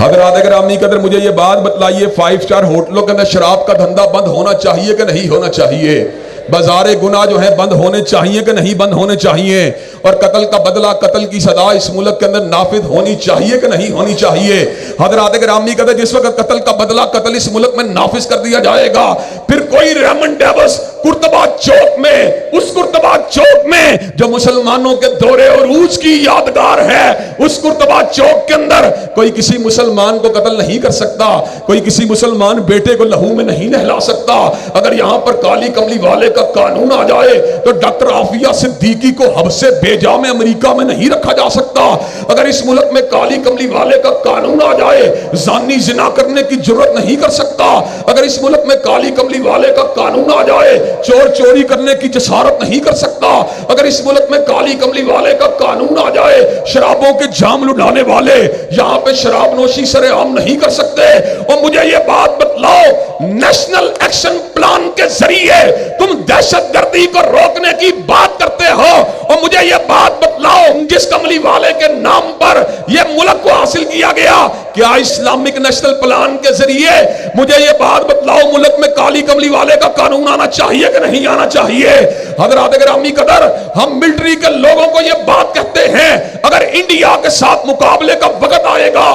حضرات گرامی قدر مجھے یہ بات بتلائیے، 5 اسٹار ہوٹلوں کے اندر شراب کا دھندا بند ہونا چاہیے کہ نہیں ہونا چاہیے؟ بازار گناہ جو ہیں بند ہونے چاہیے کہ نہیں بند ہونے چاہیے؟ اور قتل کا بدلہ، قتل کی سزا اس ملک کے اندر نافذ ہونی چاہیے کہ نہیں ہونی چاہیے؟ حضرات گرامی قدر جس وقت قتل کا بدلہ، قتل اس ملک میں نافذ کر دیا جائے گا، پھر کوئی ریمنڈ ڈیوس قرطبہ چوک میں، اس قرطبہ چوک میں جو مسلمانوں کے دور عروج کی یادگار ہے، اس قرطبہ چوک کے اندر کوئی کسی مسلمان کو قتل نہیں کر سکتا، کوئی کسی مسلمان بیٹے کو لہو میں نہیں نہلا سکتا۔ اگر یہاں پر کالی کملی والے کا قانون آ جائے تو ڈاکٹر عافیہ صدیقی کو حبسِ بیجا میں امریکہ میں نہیں رکھا جا سکتا۔ اگر اس ملک میں کالی کملی والے کا قانون آ جائے، زانی زنا کرنے کی جرت نہیں کر سکتا۔ اگر اس ملک میں کالی کملی والے کا قانون آ جائے، چور چوری کرنے کی جسارت نہیں کر سکتا۔ اگر اس ملک میں کالی کملی والے کا قانون آ جائے، شرابوں کے جام لٹانے والے یہاں پہ شراب نوشی سر عام نہیں کر سکتے۔ اور مجھے یہ بات بتلاؤ، نیشنل ایکشن پلان کے ذریعے تم دہشت گردی کو روکنے کی بات کرتے ہو، اور مجھے یہ بات بتلاؤ جس کملی والے کے نام پر یہ ملک کو حاصل کیا گیا، کیا اسلامک نیشنل پلان کے ذریعے مجھے یہ بات بتلاؤ ملک میں کالی کملی والے کا قانون آنا چاہیے کہ نہیں آنا چاہیے؟ حضرات گرامی قدر، ہم ملٹری کے لوگوں کو یہ بات کہتے ہیں، اگر انڈیا کے ساتھ مقابلے کا وقت آئے گا،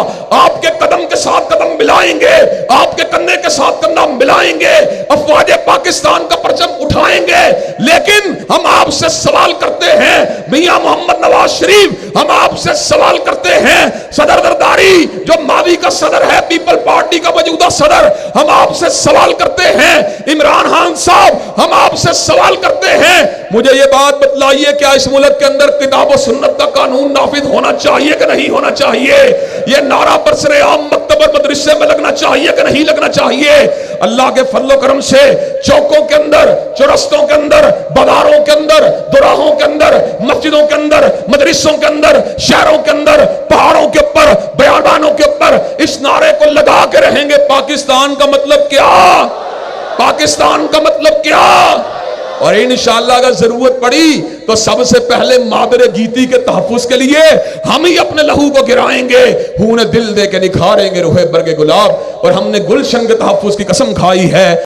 آپ کے قدم کے ساتھ قدم ملائیں گے، آپ کے کندھے کے ساتھ کندھا ملائیں گے، افواج پاکستان کا پرچم اٹھائیں گے۔ لیکن ہم آپ سے سوال کرتے ہیں، میاں محمد نواز شریف، ہم آپ سے سوال کرتے ہیں، صدر زرداری جو ماضی کا صدر ہے پیپل پارٹی کا موجودہ صدر، ہم آپ سے سوال کرتے ہیں، عمران خان صاحب ہم آپ سے سوال کرتے ہیں، مجھے یہ بات بتلائیے کیا اس ملک کے اندر کتاب و سنت کا قانون نافذ ہونا چاہیے کہ نہیں ہونا چاہیے؟ یہ نعرہ برسر عام مکتب اور مدرسے میں لگنا چاہیے کہ نہیں لگنا چاہیے؟ اللہ کے فضل و کرم سے چوکوں کے اندر، چورستوں کے اندر، بازاروں کے اندر، دوراہوں کے اندر، مسجدوں کے اندر، مدرسوں کے اندر، شہروں کے اندر، پہاڑوں کے اوپر، بیابانوں کے اوپر اس نعرے کو لگا کے رہیں گے، پاکستان کا مطلب کیا؟ پاکستان کا مطلب کیا؟ اور انشاءاللہ اگر ضرورت پڑی تو سب سے پہلے مادر گیتی کے تحفظ کے لیے ہم ہی اپنے لہو کو گرائیں گے، خون دل دے کے نکھاریں گے روح برگ گلاب، اور ہم نے گلشن کے تحفظ کی قسم کھائی ہے۔